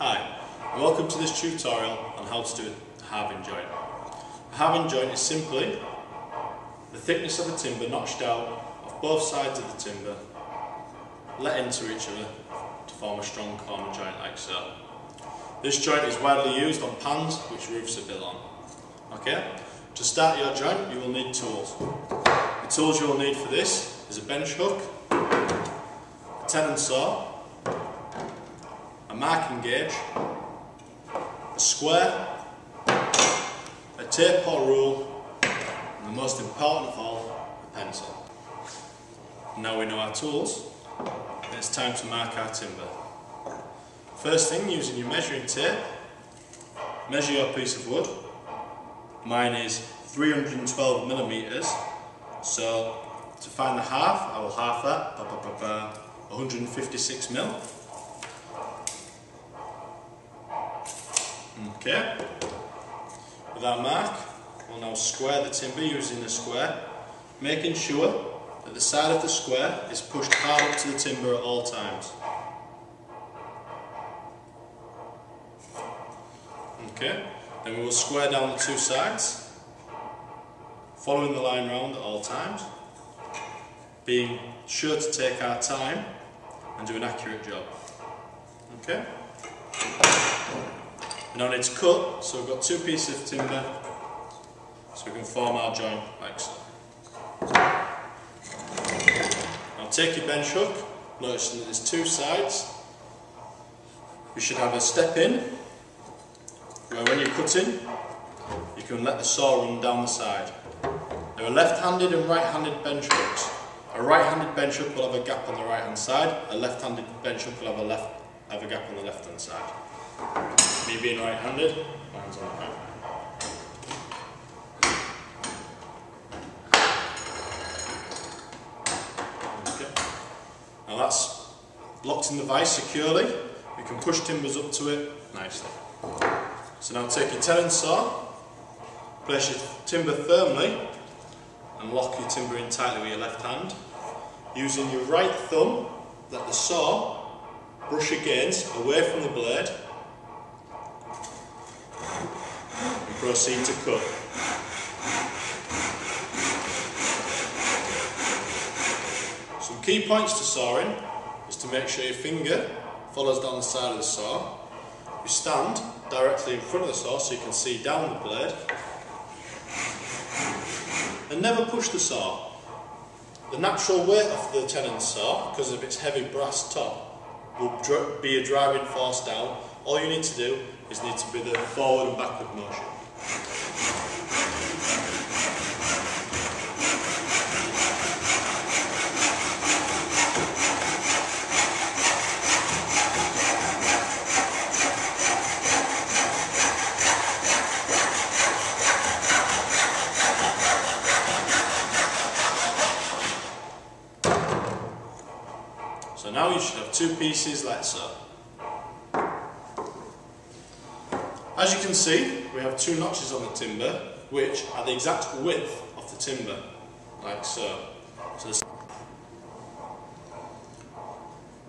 Hi, and welcome to this tutorial on how to do a halving joint. A halving joint is simply the thickness of a timber notched out of both sides of the timber, let into each other to form a strong corner joint like so. This joint is widely used on pans which roofs are built on. Okay? To start your joint you will need tools. The tools you will need for this is a bench hook, a tenon saw, a marking gauge, a square, a tape or rule, and the most important of all, a pencil. Now we know our tools, and it's time to mark our timber. First thing, using your measuring tape, measure your piece of wood. Mine is 312 millimeters, so to find the half, I will half that, 156 mil. Okay, with our mark, we'll now square the timber using a square, making sure that the side of the square is pushed hard up to the timber at all times. Okay, then we will square down the two sides, following the line round at all times, being sure to take our time and do an accurate job. Okay? We now need to cut, so we've got two pieces of timber, so we can form our joint like so. Now take your bench hook, noticing that there's two sides. You should have a step in, where when you're cutting, you can let the saw run down the side. There are left-handed and right-handed bench hooks. A right-handed bench hook will have a gap on the right-hand side, a left-handed bench hook will have a gap on the left-hand side. Me being right-handed, mine's on the right. Okay. Now that's locked in the vise securely. You can push timbers up to it nicely. So now take your tenon saw, place your timber firmly and lock your timber in tightly with your left hand. Using your right thumb, let the saw brush against, away from the blade, and proceed to cut. Some key points to sawing is to make sure your finger follows down the side of the saw. You stand directly in front of the saw so you can see down the blade, and never push the saw. The natural weight of the tenon saw, because of its heavy brass top, will be a driving force down. All you need to do is need to be the forward and backward motion. So now you should have two pieces like so. As you can see, we have two notches on the timber, which are the exact width of the timber, like so.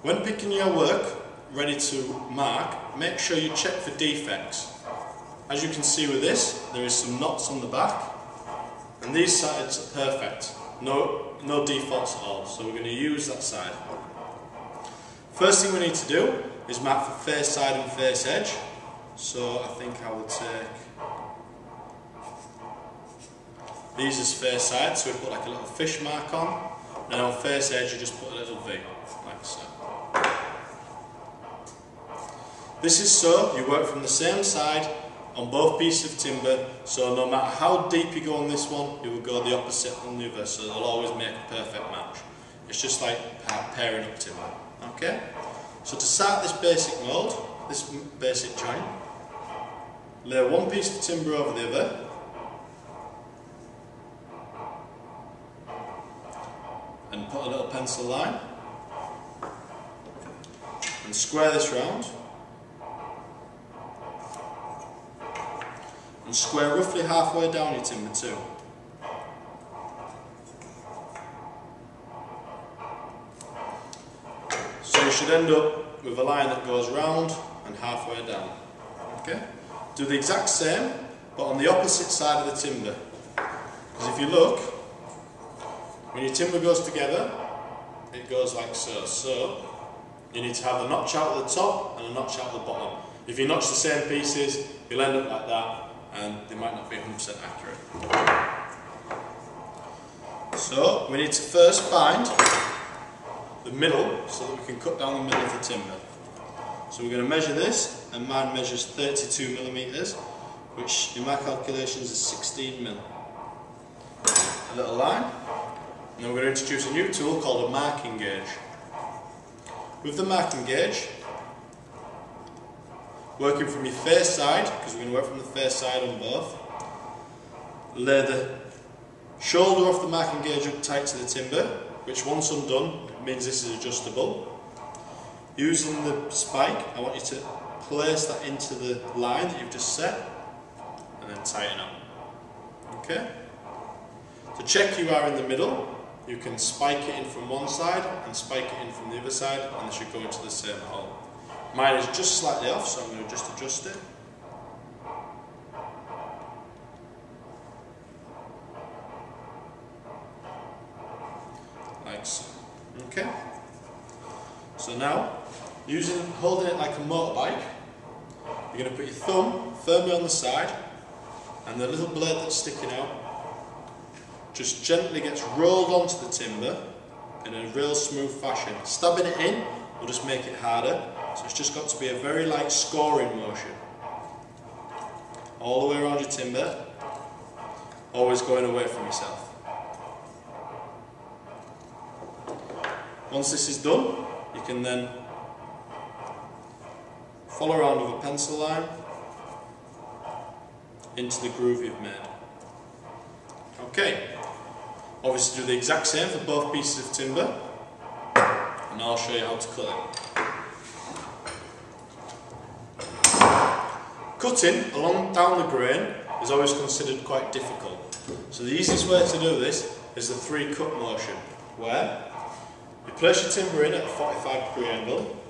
When picking your work, ready to mark, make sure you check for defects. As you can see with this, there is some knots on the back, and these sides are perfect. No defaults at all, so we're going to use that side. First thing we need to do is mark for face side and face edge. So I think I will take these as face side, so we put like a little fish mark on, and on face edge you just put a little V, like so. This is so you work from the same side on both pieces of timber, so no matter how deep you go on this one, you will go the opposite on the other, so they'll always make a perfect match. It's just like pairing up timber. Okay? So to start this basic mould, this basic joint, lay one piece of timber over the other, and put a little pencil line, and square this round, and square roughly halfway down your timber too. So you should end up with a line that goes round and halfway down. Okay? Do the exact same, but on the opposite side of the timber. Because if you look, when your timber goes together, it goes like so. So, you need to have a notch out at the top and a notch out at the bottom. If you notch the same pieces, you'll end up like that, and they might not be 100% accurate. So, we need to first find the middle, so that we can cut down the middle of the timber. So we're going to measure this, and mine measures 32mm, which in my calculations is 16mm. A little line, and then we're going to introduce a new tool called a marking gauge. With the marking gauge, working from your face side, because we're going to work from the face side on both, lay the shoulder off the marking gauge up tight to the timber, which once undone means this is adjustable. Using the spike, I want you to place that into the line that you've just set and then tighten up. Okay? To check you are in the middle, you can spike it in from one side and spike it in from the other side, and they should go into the same hole. Mine is just slightly off, so I'm going to just adjust it. Like so. Okay? So now, holding it like a motorbike, you're going to put your thumb firmly on the side, and the little blade that's sticking out just gently gets rolled onto the timber in a real smooth fashion. Stabbing it in will just make it harder, so it's just got to be a very light scoring motion. All the way around your timber, always going away from yourself. Once this is done, you can then follow around with a pencil line into the groove you've made. Okay, obviously do the exact same for both pieces of timber, and I'll show you how to cut it. Cutting along down the grain is always considered quite difficult. So the easiest way to do this is the 3-cut motion, where you place your timber in at a 45-degree angle.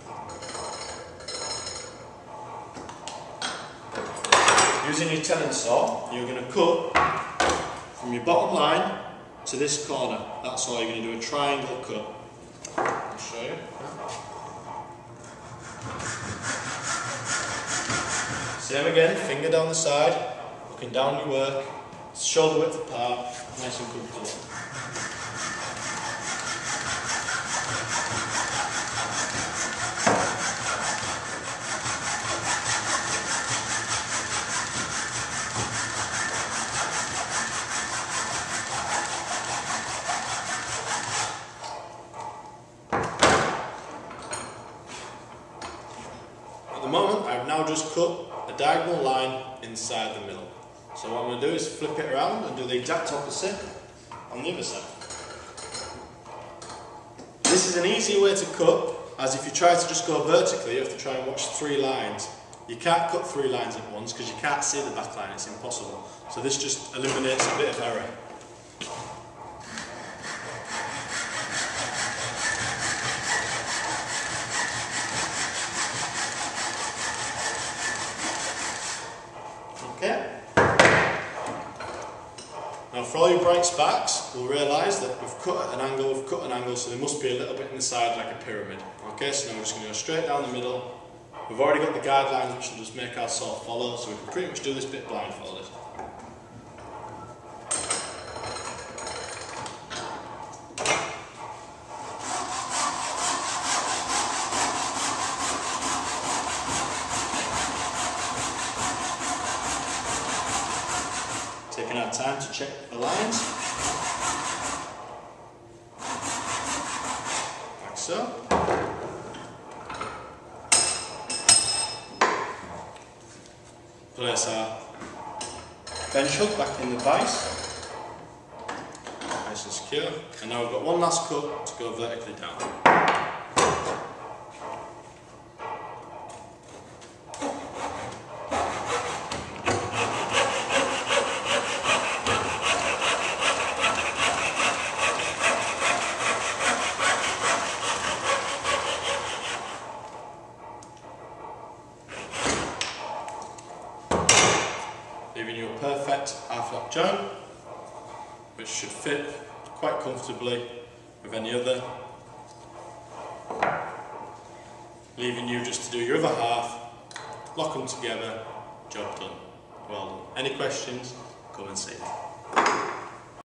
Using your tenon saw, you're going to cut from your bottom line to this corner. That's all. You're going to do a triangle cut. I'll show you. Same again, finger down the side, looking down your work, shoulder width apart, nice and comfortable. At the moment, I've now just cut a diagonal line inside the middle. So what I'm going to do is flip it around and do the exact opposite on the other side. This is an easy way to cut, as if you try to just go vertically, you have to try and watch 3 lines. You can't cut 3 lines at once because you can't see the back line, it's impossible. So this just eliminates a bit of error. Okay. Now for all you bright sparks, we'll realise that we've cut an angle, so there must be a little bit in the side like a pyramid. Okay, so now we're just going to go straight down the middle. We've already got the guidelines which will just make our saw follow, so we can pretty much do this bit blindfolded. Taking our time to check the lines, like so. Place our bench hook back in the vise, nice and secure, and now we've got one last cut to go vertically down. giving you a perfect half-lap joint which should fit quite comfortably with any other, leaving you just to do your other half, lock them together, job done. Well done. Any questions? Come and see me.